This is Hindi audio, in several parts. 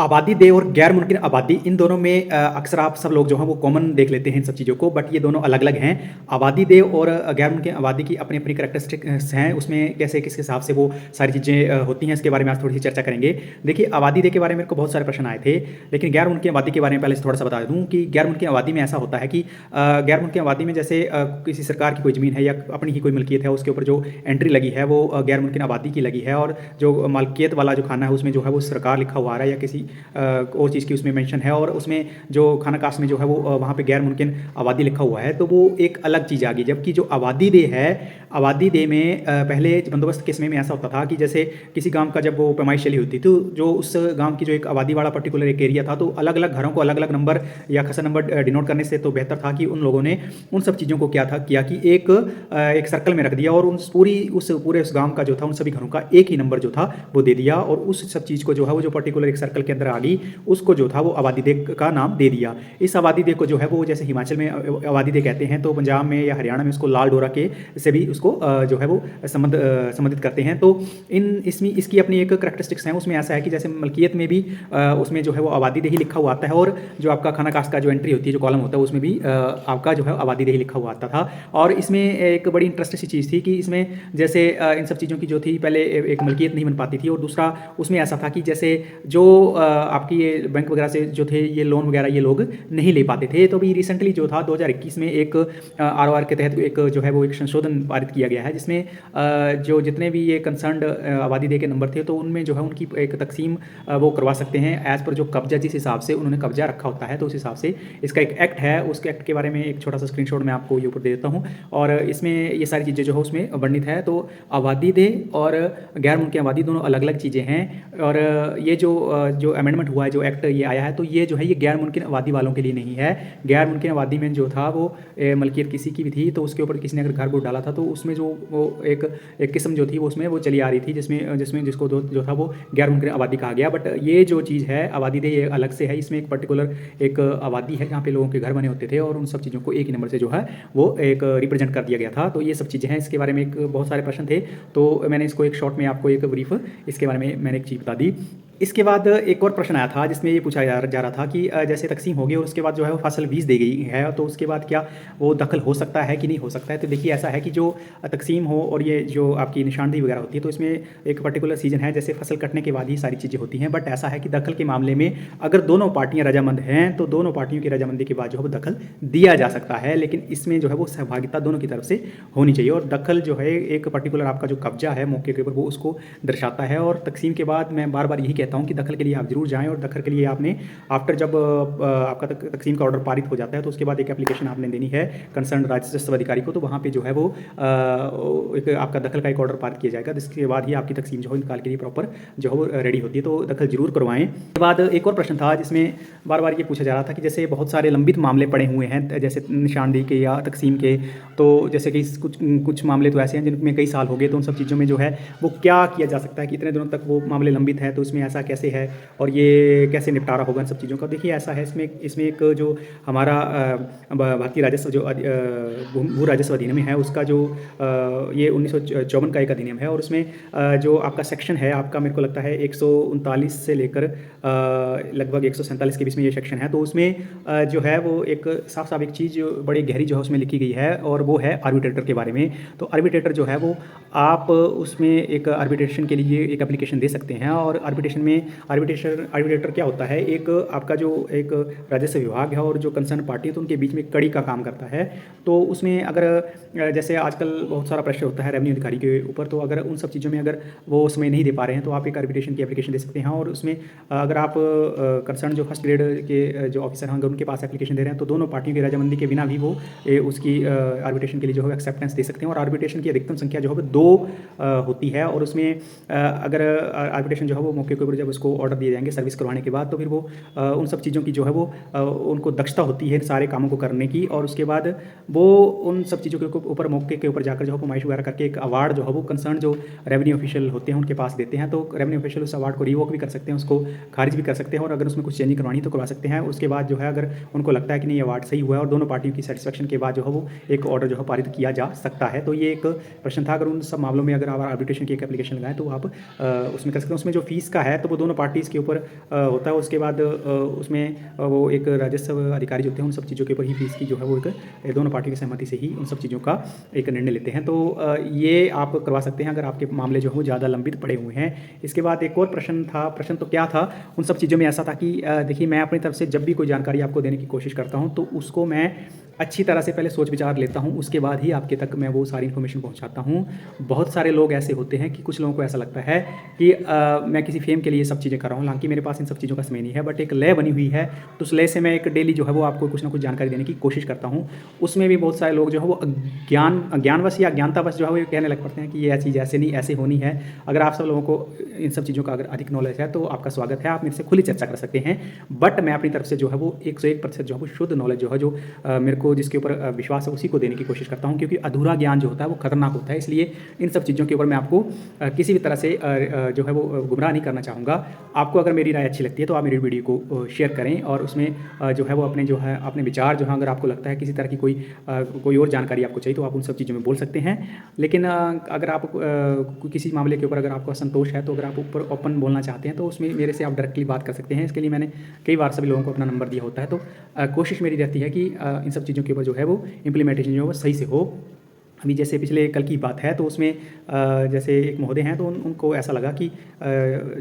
आबादी देय और गैर मुमकिन आबादी, इन दोनों में अक्सर आप सब लोग जो हैं वो कॉमन देख लेते हैं इन सब चीज़ों को, बट ये दोनों अलग-अलग हैं। आबादी देय और गैर मुमकिन आबादी की अपनी-अपनी कैरेक्टरिस्टिक्स हैं, उसमें कैसे किस हिसाब से वो सारी चीज़ें होती हैं, इसके बारे में आज थोड़ी-सी चर्चा करेंगे। देखिए, आबादी देय के बारे में मेरे को बहुत सारे प्रश्न आए थे, लेकिन गैर मुमकिन आबादी के बारे में पहले से थोड़ा-सा बता दूँ कि गैर मुमकिन आबादी में ऐसा होता है कि गैर मुमकिन आबादी में जैसे किसी सरकार की कोई ज़मीन है या अपनी ही कोई मिल्कियत है, उसके ऊपर जो एंट्री लगी है वो गैर मुमकिन आबादी की लगी है, और जो मालकियत वाला जो खाना है उसमें जो है वो सरकार लिखा हुआ आ रहा है या किसी और चीज़ की उसमें मेंशन है, और उसमें जो खाना कास्ट में जो है वो वहाँ पे गैर मुमकिन आबादी लिखा हुआ है, तो वो एक अलग चीज़ आ गई। जबकि जो आबादी देय है, आबादी देय में पहले बंदोबस्त के समय में ऐसा होता था कि जैसे किसी गाँव का जब वो पैमाइश चली होती तो जो उस गाँव की जो एक आबादी वाला पर्टिकुलर एक एरिया था, तो अलग-अलग घरों को अलग-अलग नंबर या खसा नंबर डिनोट करने से तो बेहतर था कि उन लोगों ने उन सब चीज़ों को क्या था किया कि एक सर्कल में रख दिया, और उस पूरे उस गाँव का जो था उन सभी घरों का एक ही नंबर जो था वो दे दिया, और उस सब चीज़ को जो है वो जो पर्टिकुलर एक सर्कल के अंदर आ गई, उसको जो था वो आबादी देय का नाम दे दिया। इस आबादी देय को जो है वो जैसे हिमाचल में आबादी देय कहते हैं, तो पंजाब में या हरियाणा में उसको लाल डोरा के से भी उसको जो है वो संबंधित करते हैं। तो इसकी अपनी एक करैक्टरिस्टिक्स हैं, उसमें ऐसा है कि जैसे मलकियत में भी उसमें जो है वो आबादी देय ही लिखा हुआ आता है, और जो आपका खाना कास्ट का जो एंट्री होती है, जो कॉलम होता है, उसमें भी आपका जो है आबादी देय लिखा हुआ आता था। और इसमें एक बड़ी इंटरेस्टिंग सी चीज़ थी कि इसमें जैसे इन सब चीज़ों की जो थी पहले एक मलकियत नहीं बन पाती थी, और दूसरा उसमें ऐसा था कि जैसे जो आपकी ये बैंक वगैरह से जो थे ये लोन वगैरह ये लोग नहीं ले पाते थे। तो अभी रिसेंटली जो था 2021 में एक आरओआर के तहत एक जो है वो एक संशोधन पारित किया गया है, जिसमें जो जितने भी ये कंसर्न्ड आबादी देय के नंबर थे, तो उनमें जो है उनकी एक तकसीम वो करवा सकते हैं एज़ पर जो कब्जा, जिस हिसाब से उन्होंने कब्जा रखा होता है, तो उस हिसाब से इसका एक एक्ट है। उसके एक्ट के बारे में एक छोटा सा स्क्रीनशॉट मैं आपको ये ऊपर दे देता हूँ, और इसमें ये सारी चीज़ें जो है उसमें वर्णित है। तो आबादी देय और गैर मुमकिन आबादी दोनों अलग अलग चीज़ें हैं, और ये जो अमेंडमेंट हुआ है, जो एक्ट ये आया है, तो ये जो है ये गैर मुमकिन आबादी वालों के लिए नहीं है। गैर मुमकिन आबादी में जो था वो मलकियत किसी की भी थी, तो उसके ऊपर किसी ने अगर घर को डाला था, तो उसमें जो वो एक किस्म जो थी वो उसमें वो चली आ रही थी, जिसमें जिसको जो था वो गैर मुमकिन आबादी कहा गया। बट ये जो चीज़ है आबादी देय ये अलग से है, इसमें एक पर्टिकुलर एक आबादी है जहाँ पे लोगों के घर बने होते थे, और उन सब चीज़ों को एक ही नंबर से जो है वो एक रिप्रेजेंट कर दिया गया था। तो ये सब चीज़ें हैं, इसके बारे में एक बहुत सारे प्रश्न थे, तो मैंने इसको एक शॉर्ट में आपको एक ब्रीफ इसके बारे में मैंने एक चीज़ बता दी। इसके बाद एक और प्रश्न आया था जिसमें ये पूछा जा रहा था कि जैसे तकसीम होगी और उसके बाद जो है वो फसल बीज दी गई है, तो उसके बाद क्या वो दखल हो सकता है कि नहीं हो सकता है। तो देखिए, ऐसा है कि जो तकसीम हो और ये जो आपकी निशानदेही वगैरह होती है, तो इसमें एक पर्टिकुलर सीजन है, जैसे फसल कटने के बाद ही सारी चीज़ें होती हैं। बट ऐसा है कि दखल के मामले में अगर दोनों पार्टियां रजामंद हैं, तो दोनों पार्टियों की रजामंदी के बाद जो है वो दखल दिया जा सकता है, लेकिन इसमें जो है वो सहभागिता दोनों की तरफ से होनी चाहिए। और दखल जो है एक पर्टिकुलर आपका जो कब्जा है मौके के ऊपर, वो उसको दर्शाता है। और तकसीम के बाद मैं बार बार यही कहता हूँ कि दखल के लिए आप जरूर जाएं, और दखल के लिए आपने आफ्टर जब आपका तकसीम का ऑर्डर पारित हो जाता है, तो उसके बाद एक एप्लीकेशन आपने देनी है कंसर्न राजस्व अधिकारी को, तो वहाँ पे जो है वो एक आपका दखल का एक ऑर्डर पारित किया जाएगा, जिसके बाद ही आपकी तकसीम जो है निकाल के लिए प्रॉपर जो है वो रेडी होती है। तो दखल जरूर करवाएं। उसके बाद एक और प्रश्न था जिसमें बार बार ये पूछा जा रहा था कि जैसे बहुत सारे लंबित मामले पड़े हुए हैं, जैसे निशानदेही के या तकसीम के, तो जैसे कि कुछ मामले तो ऐसे हैं जिनमें कई साल हो गए, तो उन सब चीज़ों में जो है वो क्या किया जा सकता है कि इतने दिनों तक वो मामले लंबित हैं, तो इसमें ऐसा कैसे है और ये कैसे निपटारा होगा इन सब चीज़ों का। देखिए, ऐसा है, इसमें एक जो हमारा भारतीय राजस्व जो भू राजस्व अधिनियम है, उसका जो ये 1954 का एक अधिनियम है, और उसमें जो आपका सेक्शन है आपका, मेरे को लगता है 139 से लेकर लगभग 147 के बीच में ये सेक्शन है। तो उसमें जो है वो एक साफ साफ एक चीज़ बड़ी गहरी जो है उसमें लिखी गई है, और वो है आर्बिट्रेटर के बारे में। तो आर्बिट्रेटर जो है वो आप उसमें एक आर्बिट्रेशन के लिए एक एप्लीकेशन दे सकते हैं, और आर्बिट्रेशन में आर्बिट्रेटर क्या होता है, एक आपका जो एक राजस्व विभाग है और जो कंसर्न पार्टी है, तो उनके बीच में कड़ी का काम करता है। तो उसमें अगर जैसे आजकल बहुत सारा प्रेशर होता है रेवेन्यू अधिकारी के ऊपर, तो अगर उन सब चीज़ों में अगर वो समय नहीं दे पा रहे हैं, तो आप एक आर्बिट्रेशन की एप्लीकेशन दे सकते हैं। और उसमें अगर आप कंसर्न जो फर्स्ट ग्रेड के जो ऑफिसर होंगे उनके पास एप्लीकेशन दे रहे हैं, तो दोनों पार्टियों की रजामंदी के बिना भी वो उसकी आर्बिट्रेशन के लिए जो है एक्सेप्टेंस दे सकते हैं। और आर्बिट्रेशन की अधिकतम संख्या जो है वो 2 होती है, और उसमें अगर आर्बिट्रेशन जो है वो मौके के ऊपर जब उसको ऑर्डर दिए जाएंगे सर्विस करवाने के बाद, तो फिर वो उन सब चीज़ों की जो है वो उनको दक्षता होती है सारे कामों को करने की, और उसके बाद वो उन सब चीज़ों के ऊपर मौके के ऊपर जाकर जो है फरमाइश वगैरह करके एक अवार्ड जो है वो कंसर्न जो रेवेन्यू ऑफिशियल होते हैं उनके पास देते हैं। तो रेवेन्यू ऑफिशियल उस अवार्ड को रिवोक भी कर सकते हैं, उसको खारिज भी कर सकते हैं, और अगर उसमें कुछ चेंजिंग करवानी तो करवा सकते हैं। उसके बाद जो है अगर उनको लगता है कि नहीं अवार्ड सही हुआ है और दोनों पार्टियों की सेटिस्फेक्शन के बाद जो है वो एक ऑर्डर जो है पारित किया जा सकता है। तो ये एक प्रश्न था, अगर उन सब मामलों में अगर आप आर्बिट्रेशन की एक एप्लीकेशन लगाएं तो आप उसमें कर सकते हैं। उसमें जो फीस का है, तो वो दोनों पार्टीज़ के ऊपर होता है। उसके बाद उसमें वो एक राजस्व अधिकारी जो होते हैं, उन सब चीज़ों के ऊपर ही फीस की जो है वो एक दोनों पार्टी की सहमति से ही उन सब चीज़ों का एक निर्णय लेते हैं। तो ये आप करवा सकते हैं अगर आपके मामले जो हैं वो ज़्यादा लंबित पड़े हुए हैं। इसके बाद एक और प्रश्न तो क्या था, उन सब चीज़ों में ऐसा था कि देखिए मैं अपनी तरफ से जब भी कोई जानकारी आपको देने की कोशिश करता हूँ तो उसको मैं अच्छी तरह से पहले सोच विचार लेता हूँ, उसके बाद ही आपके तक मैं वो सारी इन्फॉर्मेशन पहुँचाता हूँ। बहुत सारे लोग ऐसे होते हैं कि कुछ लोगों को ऐसा लगता है कि मैं किसी फेम के लिए सब चीज़ें कर रहा हूँ, हालाँकि मेरे पास इन सब चीज़ों का समय नहीं है, बट एक लय बनी हुई है, तो उस लय से मैं एक डेली जो है वो आपको कुछ ना कुछ जानकारी देने की कोशिश करता हूँ। उसमें भी बहुत सारे लोग जो है वो अज्ञानवश या अज्ञानतावश जो है वो ये कहने लग पड़ते हैं कि ये चीज़ ऐसे नहीं, ऐसे होनी है। अगर आप सब लोगों को इन सब चीज़ों का अगर अधिक नॉलेज है तो आपका स्वागत है, आप मेरे से खुली चर्चा कर सकते हैं। बट मैं अपनी तरफ से जो है वो 101% जो है वो शुद्ध नॉलेज जो है, जो मेरे को जिसके ऊपर विश्वास है उसी को देने की कोशिश करता हूँ, क्योंकि अधूरा ज्ञान जो होता है वो खतरनाक होता है। इसलिए इन सब चीज़ों के ऊपर मैं आपको किसी भी तरह से जो है वो गुमराह नहीं करना चाहूँगा। आपको अगर मेरी राय अच्छी लगती है तो आप मेरी वीडियो को शेयर करें और उसमें जो है वो अपने विचार जो है, अगर आपको लगता है किसी तरह की कोई और जानकारी आपको चाहिए तो आप उन सब चीज़ों में बोल सकते हैं। लेकिन अगर आप किसी मामले के ऊपर अगर आपको असंतोष है तो अगर आप ऊपर ओपन बोलना चाहते हैं तो उसमें मेरे से आप डायरेक्टली बात कर सकते हैं। इसके लिए मैंने कई बार सभी लोगों को अपना नंबर दिया होता है। तो कोशिश मेरी रहती है कि इन सब चीज़ों के ऊपर जो है वो इम्प्लीमेंटेशन जो है वो सही से हो। अभी जैसे पिछले कल की बात है तो उसमें जैसे एक महोदय हैं तो उनको ऐसा लगा कि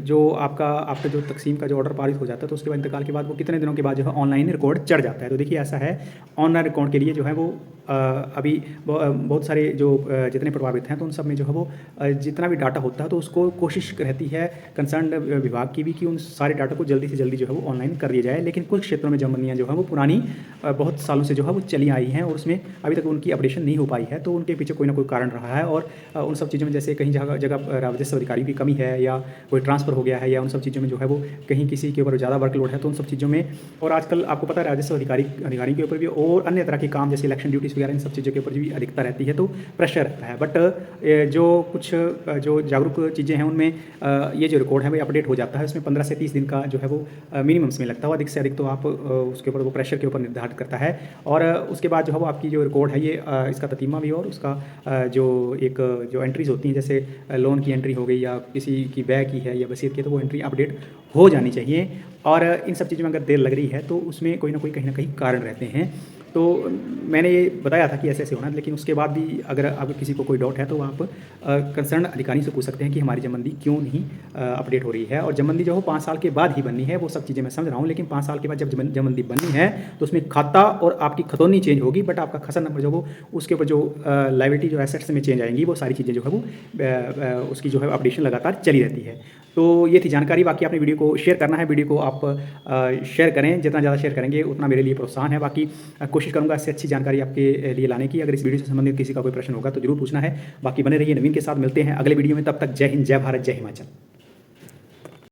जो आपका जो तकसीम का जो ऑर्डर पारित हो जाता है तो उसके बाद इंतकाल के बाद वो कितने दिनों के बाद जो है ऑनलाइन रिकॉर्ड चढ़ जाता है। तो देखिए ऐसा है, ऑनलाइन रिकॉर्ड के लिए जो है वो अभी बहुत सारे जो जितने प्रभावित हैं तो उन सब में जो है वो जितना भी डाटा होता है तो उसको कोशिश रहती है कंसर्न विभाग की भी कि उन सारे डाटा को जल्दी से जल्दी जो है वो ऑनलाइन कर दिया जाए। लेकिन कुछ क्षेत्रों में जमबंदियाँ जो है वो पुरानी बहुत सालों से जो है वो चली आई हैं और उसमें अभी तक उनकी अपडेशन नहीं हो पाई है। तो उनके पीछे कोई ना कोई कारण रहा है और उन सब चीज़ों में जैसे कहीं जगह राजस्व अधिकारी की कमी है या कोई ट्रांसफ़र हो गया है या उन सब चीज़ों में जो है वो कहीं किसी के ऊपर ज़्यादा वर्कलोड है तो उन सब चीज़ों में, और आजकल आपको पता है राजस्व अधिकारी के ऊपर भी और अन्य तरह के काम जैसे इलेक्शन ड्यूटीज़ वगैरह इन सब चीज़ों के ऊपर भी अधिकता रहती है, तो प्रेशर रहता है। बट जो कुछ जो जागरूक चीज़ें हैं उनमें ये जो रिकॉर्ड है वो अपडेट हो जाता है। उसमें 15 से 30 दिन का जो है वो मिनिमम समय लगता है, अधिक से अधिक तो आप उसके ऊपर वो प्रेशर के ऊपर निर्धारित करता है। और उसके बाद जो है वो आपकी जो रिकॉर्ड है ये इसका ततीमा भी और उसका जो एंट्रीज़ होती हैं जैसे लोन की एंट्री हो गई या किसी की व्यय की है या वसीयत की, तो वो एंट्री अपडेट हो जानी चाहिए। और इन सब चीज़ों में अगर देर लग रही है तो उसमें कोई ना कोई कहीं ना कहीं कारण रहते हैं। तो मैंने ये बताया था कि ऐसे ऐसे होना है, लेकिन उसके बाद भी अगर किसी को कोई डाउट है तो आप कंसर्न अधिकारी से पूछ सकते हैं कि हमारी जमबंदी क्यों नहीं अपडेट हो रही है। और जमबंदी जो हो 5 साल के बाद ही बननी है, वो सब चीज़ें मैं समझ रहा हूँ, लेकिन 5 साल के बाद जब जमबंदी बननी है तो उसमें खाता और आपकी खतौनी चेंज होगी, बट आपका खसर नंबर जो वो उसके ऊपर जो लाइबिलिटी जो एसेट्स में चेंज आएंगी वो सारी चीज़ें जो है वो उसकी जो है अपडेशन लगातार चली रहती है। तो ये थी जानकारी। बाकी आपने वीडियो को शेयर करना है, वीडियो को आप शेयर करें, जितना ज़्यादा शेयर करेंगे उतना मेरे लिए प्रोत्साहन है। बाकी कोशिश करूँगा इससे अच्छी जानकारी आपके लिए लाने की। अगर इस वीडियो से संबंधित किसी का कोई प्रश्न होगा तो जरूर पूछना है। बाकी बने रहिए नवीन के साथ, मिलते हैं अगले वीडियो में। तब तक जय हिंद, जय भारत, जय हिमाचल।